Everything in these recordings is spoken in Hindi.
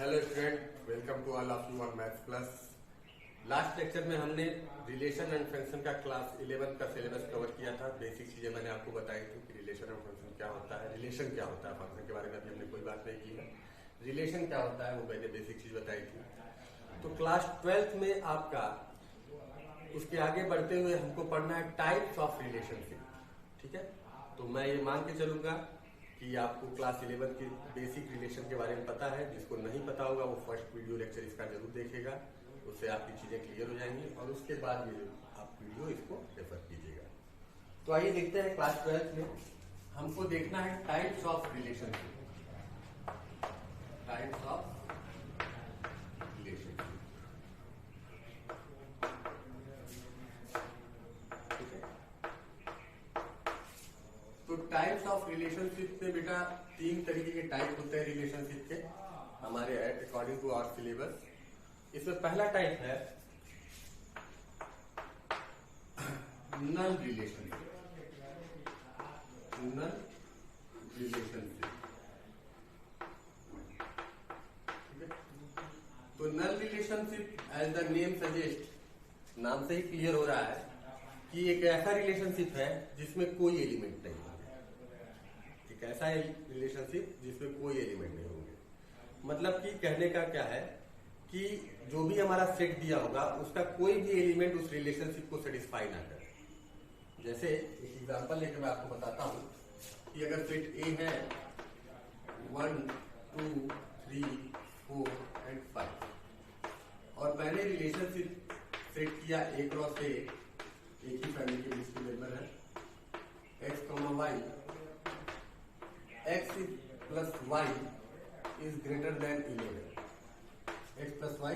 Hello student, welcome to all of you on maths plus. Last lecture में हमने रिलेशन एंड फंक्शन का क्लास 11 का सिलेबस कवर किया था। बेसिक चीजें मैंने आपको बताई थी कि रिलेशन एंड फंक्शन क्या होता है, रिलेशन क्या होता है। फंक्शन के बारे में अभी हमने कोई बात नहीं की है। रिलेशन क्या होता है वो मैंने बेसिक चीज बताई थी। तो क्लास 12th में आपका उसके आगे बढ़ते हुए हमको पढ़ना है टाइप्स ऑफ रिलेशनशिप। ठीक है, तो मैं ये मान के चलूंगा कि आपको क्लास 11 के बेसिक रिलेशन के बारे में पता है। जिसको नहीं पता होगा वो फर्स्ट वीडियो लेक्चर इसका जरूर देखेगा, उससे आपकी चीजें क्लियर हो जाएंगी और उसके बाद ये आप वीडियो इसको रेफर कीजिएगा। तो आइए देखते हैं क्लास 12 में हमको देखना है types of relationship. Types of relationship, ठीक है। तो टाइप्स ऑफ रिलेशनशिप में बेटा 3 तरीके के टाइप होते हैं रिलेशनशिप के हमारे अकॉर्डिंग टू आवर सिलेबस। इसमें पहला टाइप है नल रिलेशनशिप। नल रिलेशनशिप, ठीक है। तो null relationship as the name suggest, नाम से ही क्लियर हो रहा है कि एक ऐसा रिलेशनशिप है जिसमें कोई एलिमेंट नहीं होंगे। एक ऐसा रिलेशनशिप जिसमें कोई एलिमेंट नहीं होंगे। मतलब कि कहने का क्या है कि जो भी हमारा सेट दिया होगा उसका कोई भी एलिमेंट उस रिलेशनशिप को सेटिस्फाई ना करे। जैसे एक एग्जांपल लेकर मैं आपको बताता हूं कि अगर सेट ए है 1, 2, 3, 4 एंड 5 और मैंने रिलेशनशिप सेट किया ए क्रॉस ए, एक ही फैमिली के बीच के मेंबर है x, y, x plus y is greater than 11, x plus y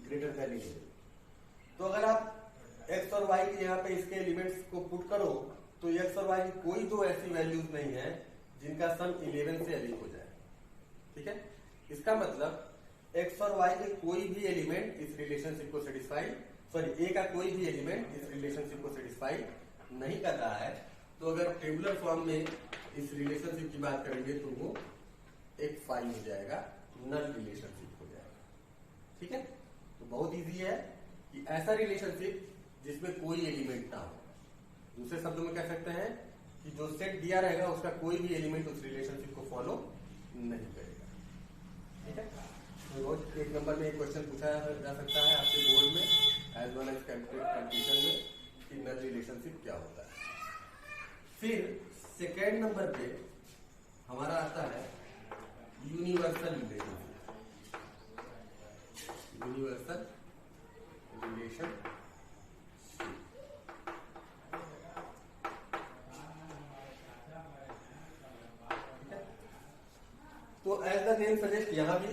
greater than 11। तो अगर आप x और y के यहाँ पे इसके एलिमेंट्स को पुट करो तो x और y की कोई दो ऐसी वैल्यूज नहीं है जिनका सम 11 से अधिक हो जाए। ठीक है, इसका मतलब x और y के कोई भी एलिमेंट इस रिलेशनशिप को सेटिस्फाई, सॉरी a का कोई भी एलिमेंट इस रिलेशनशिप को सेटिस्फाई नहीं कर रहा है। तो अगर टेबुलर फॉर्म में इस रिलेशनशिप की बात करेंगे तो वो एक फाई हो जाएगा, नल रिलेशनशिप हो जाएगा। ठीक है, तो बहुत इजी है कि ऐसा रिलेशनशिप जिसमें कोई एलिमेंट ना हो। दूसरे शब्दों में कह सकते हैं कि जो सेट दिया रहेगा उसका कोई भी एलिमेंट उस रिलेशनशिप को फॉलो नहीं करेगा। ठीक है, तो एक नंबर में एक क्वेश्चन पूछा जा सकता है आपके बोर्ड में एज वेल एज कंपटीशन में कि नल रिलेशनशिप क्या होता है। फिर सेकेंड नंबर पे हमारा आता है यूनिवर्सल रिलेशनशिप। यूनिवर्सल रिलेशनशिप, तो एज द नेम सजेस्ट यहां भी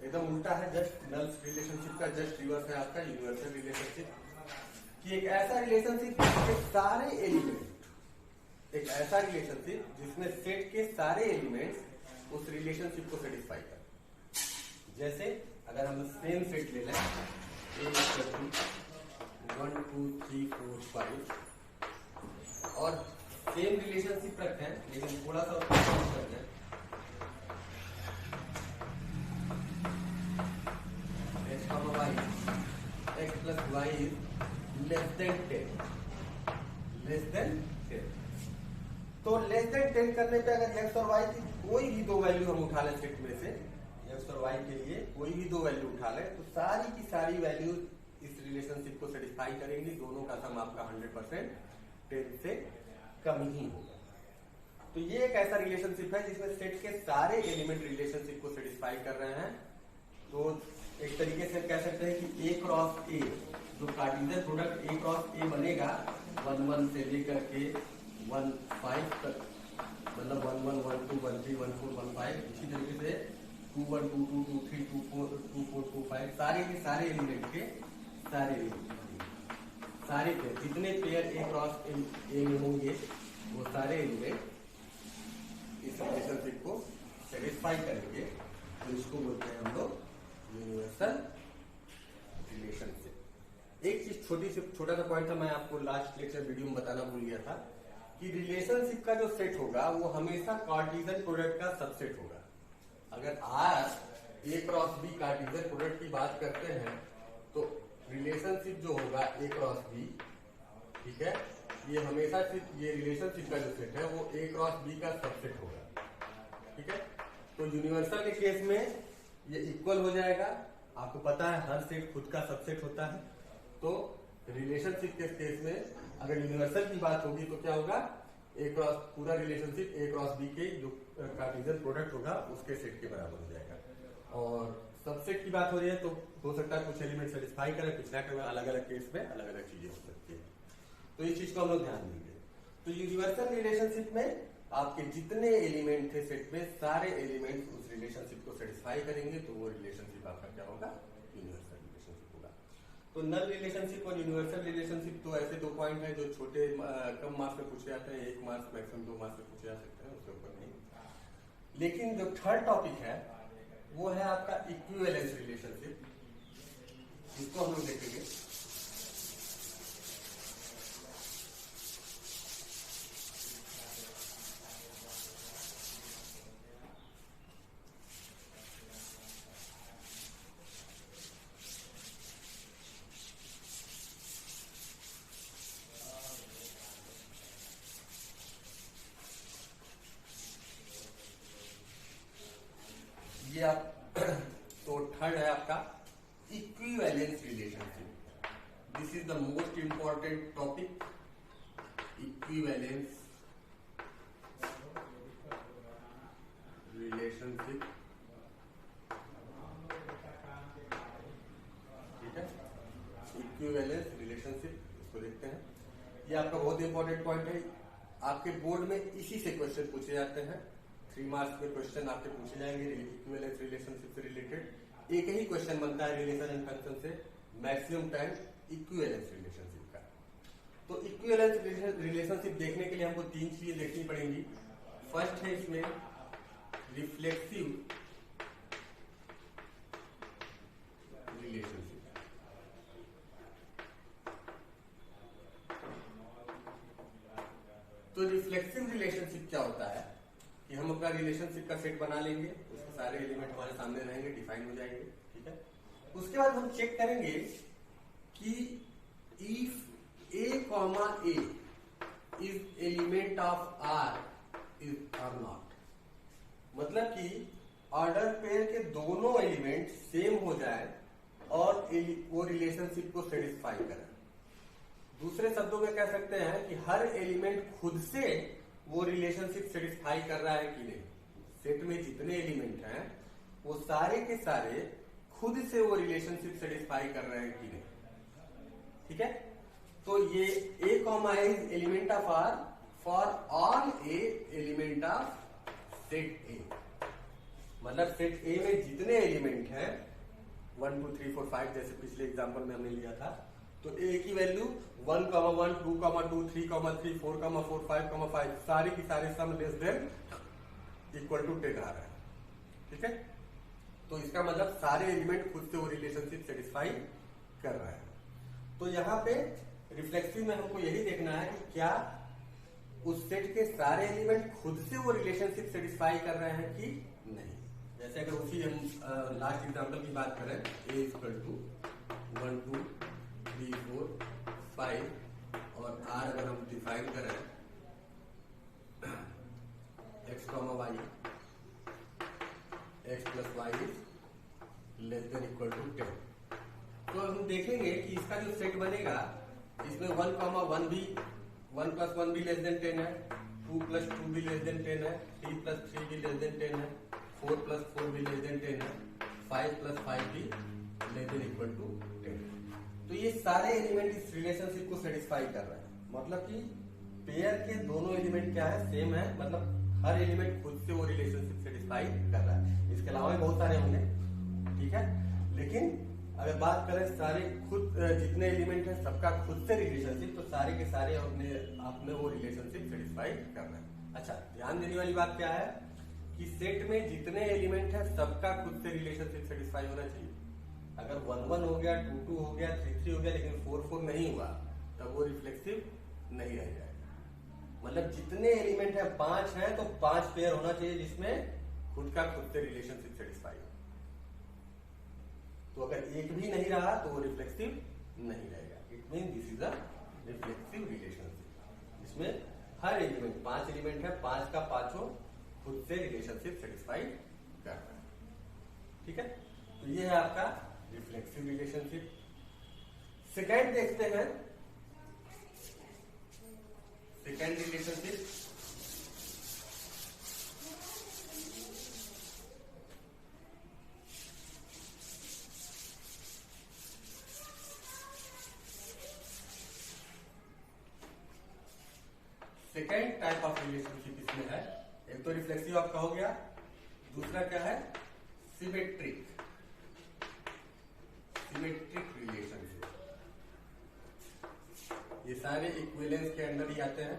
एकदम उल्टा है, जस्ट नल रिलेशनशिप का जस्ट रिवर्स है आपका यूनिवर्सल रिलेशनशिप। कि एक ऐसा रिलेशनशिप जिसके सारे एलिमेंट, एक ऐसा रिलेशनशिप जिसमें सेट के सारे एलिमेंट्स उस रिलेशनशिप को सेटिस्फाई कर। जैसे अगर हम सेम सेट ले लें A 1, 2, 3, 4, 5 और सेम रिलेशनशिप रखते हैं लेकिन थोड़ा सा उसको करते हैं। x plus y is less than 10, less than 10। तो लेस देन 10 करने पे अगर x और y की कोई भी दो वैल्यू हम उठा लें सेट में से, x और y के लिए कोई भी दो वैल्यू उठा लें तो सारी की सारी वैल्यू इस रिलेशनशिप को सेटिस्फाई करेंगी। दोनों का सम आपका 100% 10 से कम ही होगा। तो ये एक ऐसा रिलेशनशिप है जिसमें सेट के सारे एलिमेंट रिलेशनशिप को सेटिस्फाई कर रहे हैं। तो एक तरीके से कह सकते हैं कि a क्रॉस a, जो Cartesian product a cross a बनेगा 1, 1 से लेकर के 1, 5 तक, मतलब 1, 1, 1, 2, 1, 3, 1, 4, 1, 5, इसी तरीके से 2, 1, 2, 2, 2, 3, 2, 4, 2, 4, 2, 5 सारे के सारे एलिमेंट के सारे सारे पेयर, जितने पेयर ए क्रॉस ए में होंगे वो सारे एलिमेंट इस रिलेशनशिप को सेटिस्फाई करेंगे। तो इसको बोलते हैं हम लोग यूनिवर्सल रिलेशनशिप। एक चीज छोटा सा पॉइंट था, मैं आपको लास्ट लेक्चर वीडियो में बताना भूल गया था कि रिलेशनशिप का जो सेट होगा वो हमेशा कार्टेशियन प्रोडक्ट का सबसेट होगा। अगर R ए क्रॉस बी कार्टेशियन प्रोडक्ट की बात करते हैं तो रिलेशनशिप जो होगा ए क्रॉस बी, ठीक है, ये हमेशा सिर्फ ये रिलेशनशिप का जो सेट है वो ए क्रॉस बी का सबसेट होगा, ठीक है। तो यूनिवर्सल के केस में ये इक्वल हो जाएगा, आपको पता है हर सेट खुद का सबसेट होता है। तो रिलेशनशिप के केस में अगर यूनिवर्सल की बात होगी तो क्या होगा, ए क्रॉस पूरा रिलेशनशिप ए क्रॉस बी के जो कार्टेशियन प्रोडक्ट होगा उसके सेट के बराबर हो जाएगा। और सबसेट की बात हो रही है तो हो सकता है कुछ एलिमेंट सेटिस्फाई करे, कुछ ना करे, अलग अलग केस में अलग अलग चीजें हो सकती है। तो इस चीज को हम लोग ध्यान देंगे। तो यूनिवर्सल रिलेशनशिप में आपके जितने एलिमेंट थे सेट में सारे एलिमेंट उस रिलेशनशिप को सेटिस्फाई करेंगे तो वो रिलेशनशिप आपका क्या होगा, यूनिवर्सल रिलेशनशिप होगा। तो नल रिलेशनशिप और यूनिवर्सल रिलेशनशिप तो ऐसे दो पॉइंट है जो छोटे कम मार्क्स में पूछे जाते हैं, 1 मार्क्स मैक्सिमम 2 मार्क्स में पूछे जा सकते हैं, उसके ऊपर नहीं। लेकिन जो थर्ड टॉपिक है वो है आपका इक्विवेलेंस रिलेशनशिप, इसको हम लोग देखेंगे। ये आप तो थर्ड है आपका equivalence relationship. This is the most important topic, equivalence relationship, ठीक है। इक्विवेलेंस रिलेशनशिप इसको देखते हैं, ये आपका बहुत इंपॉर्टेंट पॉइंट है। आपके बोर्ड में इसी से क्वेश्चन पूछे जाते हैं, 3 मार्क्स में क्वेश्चन आपके पूछे जाएंगे इक्विवेलेंस रिलेशनशिप से रिलेटेड। एक ही क्वेश्चन बनता है रिलेशन एंड फंक्शन से मैक्सिमम टाइम इक्विवेलेंस रिलेशनशिप का। तो इक्विवेलेंस रिलेशनशिप देखने के लिए हमको 3 चीजें देखनी पड़ेंगी। फर्स्ट है इसमें रिफ्लेक्सिव रिलेशनशिप। तो रिफ्लेक्सिव रिलेशनशिप क्या होता है कि हम अपना रिलेशनशिप का सेट बना लेंगे, उसके सारे एलिमेंट हमारे सामने रहेंगे, डिफाइन हो जाएंगे, ठीक है। उसके बाद हम चेक करेंगे कि if A comma A is element of R is R not, मतलब कि ऑर्डर पेयर के दोनों एलिमेंट सेम हो जाए और वो रिलेशनशिप को सेटिस्फाई करें। दूसरे शब्दों में कह सकते हैं कि हर एलिमेंट खुद से वो रिलेशनशिप सेटिस्फाई कर रहा है कि नहीं। सेट में जितने एलिमेंट हैं वो सारे के सारे खुद से वो रिलेशनशिप सेटिस्फाई कर रहे हैं कि नहीं, ठीक है। तो ये A comma is element of R for all A element of set A, मतलब सेट ए में जितने एलिमेंट हैं 1 2 3 4 5 जैसे पिछले एग्जांपल में हमने लिया था, तो ए की वैल्यू 1, 1, 2, 2, 3, 3, 4, 4, 5, 5 सारी की सारी sum less than equal to 10 आ रहा है, ठीक है। तो इसका मतलब सारे एलिमेंट खुद से वो रिलेशनशिप सेटिस्फाई कर रहा है। तो यहाँ पे रिफ्लेक्सिव में हमको यही देखना है कि क्या उस सेट के सारे एलिमेंट खुद से वो रिलेशनशिप सेटिस्फाई कर रहे हैं कि नहीं। जैसे अगर उसी हम लास्ट एग्जांपल की बात करें, ए इक्वल टू 1 2 3 4 5 और आर अगर हम डिफाइन करें x comma y, x plus y is less than equal to 10, तो हम देखेंगे कि इसका जो सेट बनेगा इसमें 1 कॉमा 1 भी 1 प्लस 1 भी लेस देन 10 है, 2 प्लस 2 भी लेस देन 10 है, 3 प्लस 3 भी लेस देन 10 है, 4 प्लस 4 भी लेस देन 10 है, 5 प्लस 5 भी लेस देन इक्वल टू 10। तो ये सारे एलिमेंट इस रिलेशनशिप को सेटिस्फाई कर रहे हैं, मतलब कि पेयर के दोनों एलिमेंट क्या है, सेम है, मतलब हर एलिमेंट खुद से वो रिलेशनशिप सेटिस्फाई कर रहा है। इसके अलावा भी बहुत सारे होंगे, ठीक है, लेकिन अगर बात करें सारे खुद जितने एलिमेंट है सबका खुद से रिलेशनशिप, तो सारे के सारे अपने आप में वो रिलेशनशिप सेटिस्फाई कर रहे हैं। अच्छा, ध्यान देने वाली बात क्या है कि सेट में जितने एलिमेंट है सबका खुद से रिलेशनशिप सेटिस्फाई होना चाहिए। अगर 1 1 हो गया, 2 2 हो गया, 3 3 हो गया, लेकिन 4 4 नहीं हुआ, तब वो रिफ्लेक्सिव नहीं रह जाएगा। मतलब जितने एलिमेंट है 5 है तो 5 पेयर होना चाहिए जिसमें खुद का खुद से रिलेशनशिप सेटिस्फाई हो, तो अगर एक भी नहीं रहा तो वो रिफ्लेक्सिव नहीं रहेगा। It mean this is a reflexive relationship, जिसमें हर एलिमेंट, 5 एलिमेंट है, 5 का 5 खुद से रिलेशनशिप सेटिस्फाई कर रहा है। ठीक है, तो ये है आपका रिफ्लेक्सिव रिलेशनशिप। सेकेंड देखते हैं, second relationship second type of relationship इसमें है। एक तो रिफ्लेक्सिव आपका हो गया, दूसरा क्या है, सिमेट्रिक, सिमेट्रिक रिलेशनशिप। ये सारे इक्विवेलेंस के अंडर ही आते हैं।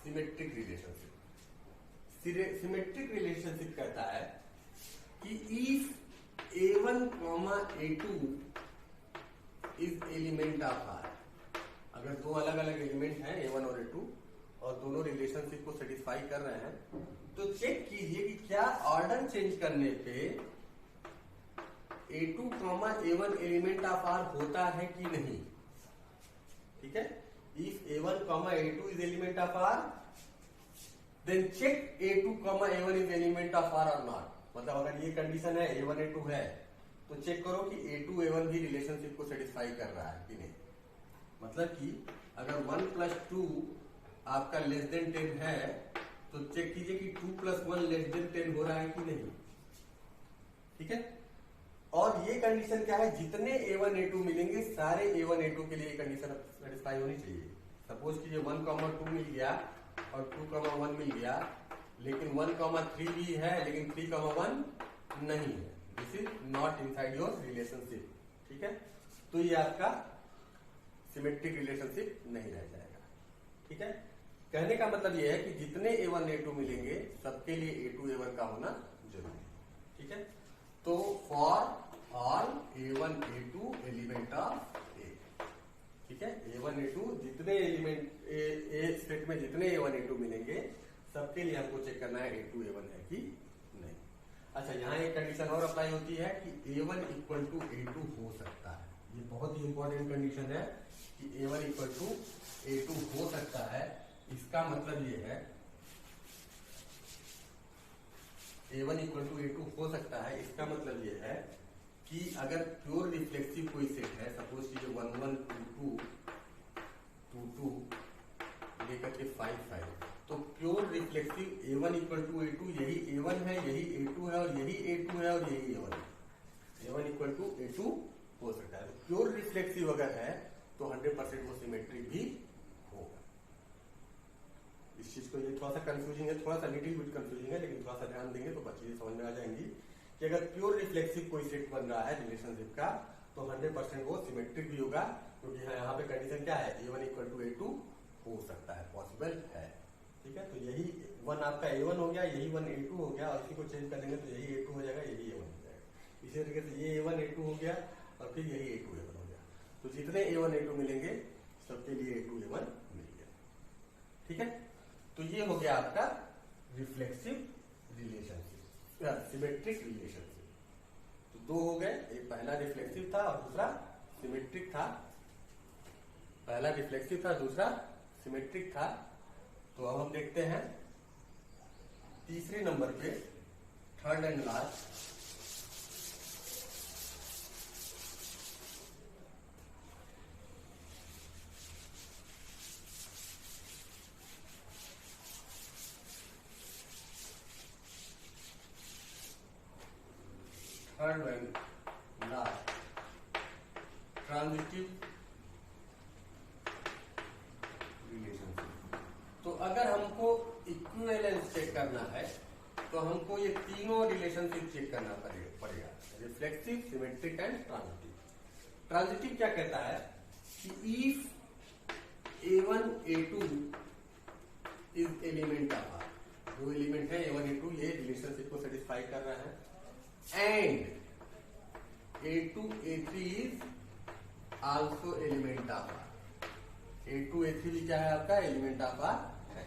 सिमेट्रिक रिलेशनशिप, सिमेट्रिक रिलेशनशिप कहता है कि if A1, A2 is element of R, अगर दो अलग अलग एलिमेंट हैं A1 और A2 और दोनों रिलेशनशिप को सेटिस्फाई कर रहे हैं, तो चेक कीजिए कि क्या ऑर्डर चेंज करने पे A2, A1 element of R होता है कि नहीं। ठीक है, if A1, A2 is element of R, then check A2, A1 is element of R और नॉट। मतलब अगर ये कंडीशन है, A1, A2 है, तो चेक करो कि A2, A1 भी रिलेशनशिप को सेटिस्फाई कर रहा है कि नहीं। मतलब कि अगर 1 + 2 आपका लेस देन 10 है, तो चेक कीजिए कि 2 + 1 लेस देन 10 हो रहा है कि नहीं। ठीक है, और ये कंडीशन क्या है, जितने A1, A2 मिलेंगे सारे A1, A2 के लिए ये कंडीशन सेटिस्फाई होनी चाहिए। सपोज कीजिए 1, 2 मिल गया और 2, 1 मिल गया, लेकिन 1, 3 भी है, लेकिन 3, 1 नहीं है। This is not inside your relationship. ठीक है, तो ये आपका सिमेट्रिक रिलेशनशिप नहीं रह जाएगा। ठीक है, कहने का मतलब ये है कि जितने A1, A2 मिलेंगे सबके लिए A2, A1 का होना जरूरी है। ठीक है, तो for all A1, A2 element of A। ठीक है, A1, A2 जितने एलिमेंट ए सेट में जितने A1, A2 मिलेंगे सबके लिए हमको चेक करना है A2, A1 है कि नहीं। अच्छा, यहाँ एक कंडीशन और अप्लाई होती है कि A1 = A2 हो सकता है। ये बहुत ही इंपॉर्टेंट कंडीशन है कि A1 = A2 हो सकता है। इसका मतलब ये है A1 = A2 हो सकता है, इसका मतलब ये है कि अगर प्योर रिफ्लेक्सिव कोई सेट है, सपोज कीजिए 1, 1, 2, 2, 2, 2 लेकर के 5, 5, तो प्योर रिफ्लेक्सिव A1 = A2, यही A1 है, यही A2 है, और यही A2 है, और यही A1 है। A1 = A2 हो सकता है। तो प्योर रिफ्लेक्सिव अगर है तो 100% वो सिमेट्रिक भी होगा। इस चीज को, ये थोड़ा सा कंफ्यूजिंग है, थोड़ा सा लिटिल बिट कंफ्यूजिंग है, लेकिन थोड़ा सा ध्यान देंगे तो चीजें समझ में आ जाएंगी कि अगर प्योर रिफ्लेक्सिव कोई सेट बन रहा है रिलेशनशिप का, तो 100% वो सिमेट्रिक भी होगा, क्योंकि यहाँ पे कंडीशन क्या है, A1 = A2 हो सकता है, पॉसिबल है। ठीक है, तो यही 1 आपका A1 हो गया, यही 1 A2 हो गया, और इसी को चेंज कर देंगे तो यही A2 हो जाएगा, यही A1 हो जाएगा। इसी तरीके से ये A1, A2 हो गया, और फिर यही A2, A1 हो गया। तो जितने A1, A2 मिलेंगे सबके लिए A2, A1 मिल गया। ठीक है, तो ये हो गया आपका रिफ्लेक्सिव रिलेशनशिप, सिमेट्रिक रिलेशनशिप। तो दो हो गए, एक पहला रिफ्लेक्सिव था और दूसरा सिमेट्रिक था। पहला रिफ्लेक्सिव था, दूसरा सिमेट्रिक था। तो अब हम देखते हैं तीसरे नंबर पे, third and last, third and last, transitive relationship. तो अगर हमको इक्विवेलेंस चेक करना है तो हमको ये तीनों रिलेशनशिप चेक करना पड़ेगा, reflexive, symmetric and transitive. Transitive क्या कहता है कि if A1, A2 is element of R, दो एलिमेंट है A1, A2, ये रिलेशनशिप को सेटिस्फाई कर रहा है, and A2, A3 is also element of R। A2, A3 भी क्या है आपका, एलिमेंट ऑफ R है।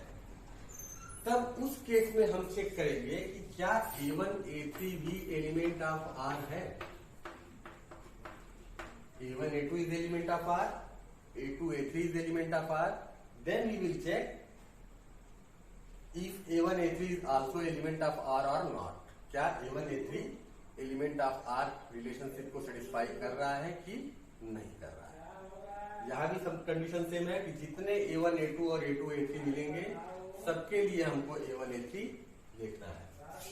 तब उस केस में हम चेक करेंगे कि क्या A1 A3 भी एलिमेंट ऑफ R है। A1 A2 is element of R, A2 A3 is element of R. Then we will check if A1 A3 is also element of R or not. क्या A1 A3 element of R relationship को सेटिस्फाई कर रहा है कि नहीं कर रहा है। यहां भी सब कंडीशन सेम है कि जितने A1 A2 और A2 A3 मिलेंगे सबके लिए हमको A1 A3 लिखना है।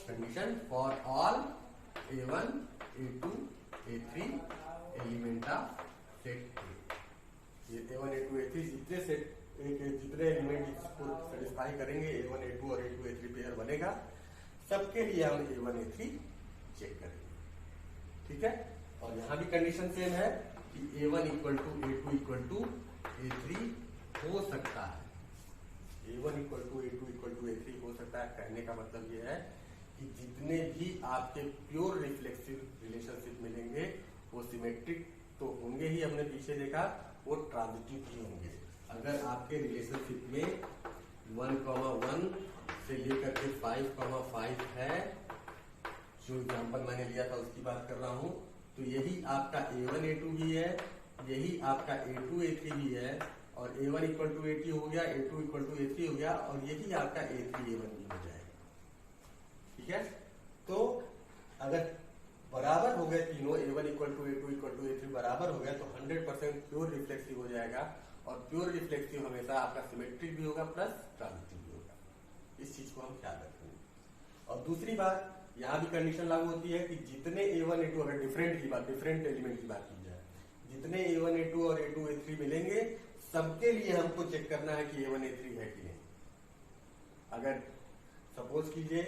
Condition for all A1 A2 A3 element of set A। ये A1 A2 A3 जितने एलिमेंट इसको सेटिस्फाई करेंगे A1 A2 और A2 A3 पेयर बनेगा, सबके लिए हम A1 A3 चेक करेंगे। ठीक है, और यहां भी कंडीशन सेम है कि A1 equal to A2 equal to A3 हो सकता है। A1 equal to A2 equal to A3 हो सकता है। कहने का मतलब ये है कि जितने भी आपके प्योर रिफ्लेक्सिव रिलेशनशिप मिलेंगे वो सिमेट्रिक तो होंगे ही, हमने पीछे देखा, वो ट्रांजिटिव भी होंगे। अगर आपके रिलेशनशिप में 1,1 से लेकर के 5,5 है, जो एग्जाम्पल मैंने लिया था उसकी बात कर रहा हूं, तो यही आपका A1 A2 भी है, यही आपका A2 A3 भी है, और A1 इक्वल टू A2 हो गया, A2 इक्वल टू A3 हो गया, और यही आपका A3 A1 भी हो जाएगा। ठीक है, तो अगर बराबर हो गए तीनों, A1 equal to A2 equal to A3 बराबर हो गया, तो 100% प्योर रिफ्लेक्सिव हो जाएगा। और प्योर रिफ्लेक्सिव हमेशा आपका सिमेट्रिक भी होगा प्लस ट्रांजिटिव भी होगा। इस चीज को हम ख्याल रखेंगे। और दूसरी बात, यहां भी कंडीशन लागू होती है कि जितने A1 A2, अगर डिफरेंट एलिमेंट की बात की जाए, जितने A1 A2 और A2 A3 मिलेंगे सबके लिए हमको चेक करना है कि A1 A3 है कि नहीं। अगर सपोज कीजिए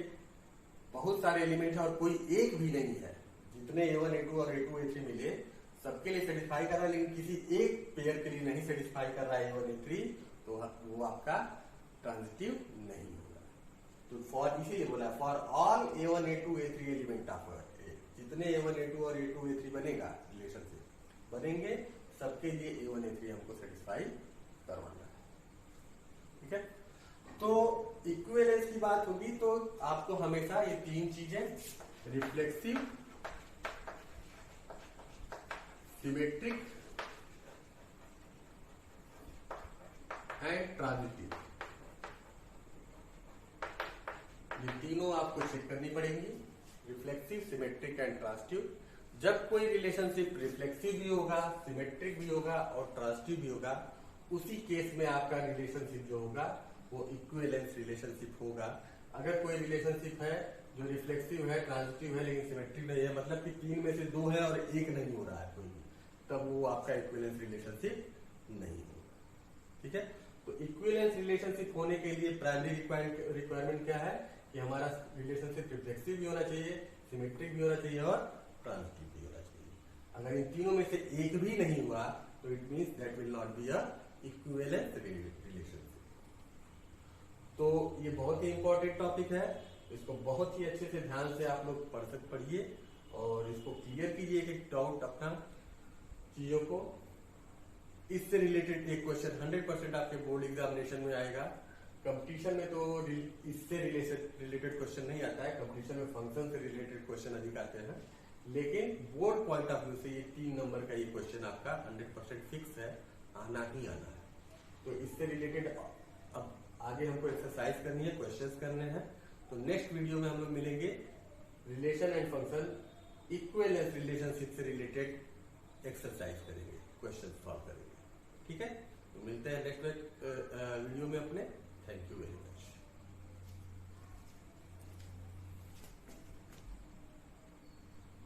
बहुत सारे एलिमेंट है और कोई एक भी नहीं है, जितने A1 A2 और A2 A3 मिले सबके लिए सेटिस्फाई कर रहा है, लेकिन किसी एक पेयर के लिए नहीं सेटिस्फाई कर रहा है A1 A3, तो वो आपका ट्रांजिटिव नहीं होगा। तो फॉर इसीलिए बोला for all A1 A2 A3 element of A, जितने A1 A2 और A2 A3 बनेगा रिलेशनशिप बनेंगे सबके लिए A1 A3 हमको सेटिस्फाई करवाना है। ठीक है, तो इक्विवेलेंस की बात होगी तो आपको हमेशा ये तीन चीजें रिफ्लेक्सिव, सिमेट्रिक एंड ट्रांजिटिव, ये तीनों आपको चेक करनी पड़ेंगी। Reflexive, symmetric and transitive. जब कोई रिलेशनशिप रिफ्लेक्सिव भी होगा, सिमेट्रिक भी होगा और ट्रांजिटिव भी होगा, उसी केस में आपका रिलेशनशिप जो होगा वो इक्विवेलेंस रिलेशनशिप होगा। अगर कोई रिलेशनशिप है जो रिफ्लेक्सिव है, ट्रांजिटिव है लेकिन सिमेट्रिक नहीं है, मतलब कि तीन में से दो है और एक नहीं हो रहा है कोई भी, तब वो आपका इक्विवेलेंस रिलेशनशिप नहीं होगा। ठीक है, तो इक्विवेलेंस रिलेशनशिप होने के लिए प्राइमरी रिक्वायरमेंट क्या है कि हमारा रिलेशनशिप रिफ्लेक्सिव भी होना चाहिए, सिमेट्रिक भी होना चाहिए और ट्रांजिटिव भी होना चाहिए। अगर इन तीनों में से एक भी नहीं हुआ तो it means that will not be a equivalence relationship. तो ये बहुत ही इंपॉर्टेंट टॉपिक है, इसको बहुत ही अच्छे से ध्यान से आप लोग पढ़िए और इसको क्लियर कीजिए एक डाउट अपना चीजों को। इससे रिलेटेड एक क्वेश्चन 100% आपके बोर्ड एग्जामिनेशन में आएगा। कंपटीशन में तो इससे रिलेटेड क्वेश्चन नहीं आता है, कंपटीशन में फंक्शन से रिलेटेड क्वेश्चन अधिक आते हैं, लेकिन बोर्ड पॉइंट ऑफ व्यू से ये 3 नंबर का ये क्वेश्चन आपका 100% फिक्स है, आना ही आना है। तो इससे रिलेटेड अब आगे हमको एक्सरसाइज करनी है, क्वेश्चंस करने हैं। तो नेक्स्ट वीडियो में हम लोग मिलेंगे relation and function equivalence relationship से रिलेटेड एक्सरसाइज करेंगे, क्वेश्चन सॉल्व करेंगे। ठीक है, तो मिलते हैं नेक्स्ट वीडियो में अपने। Thank you very much.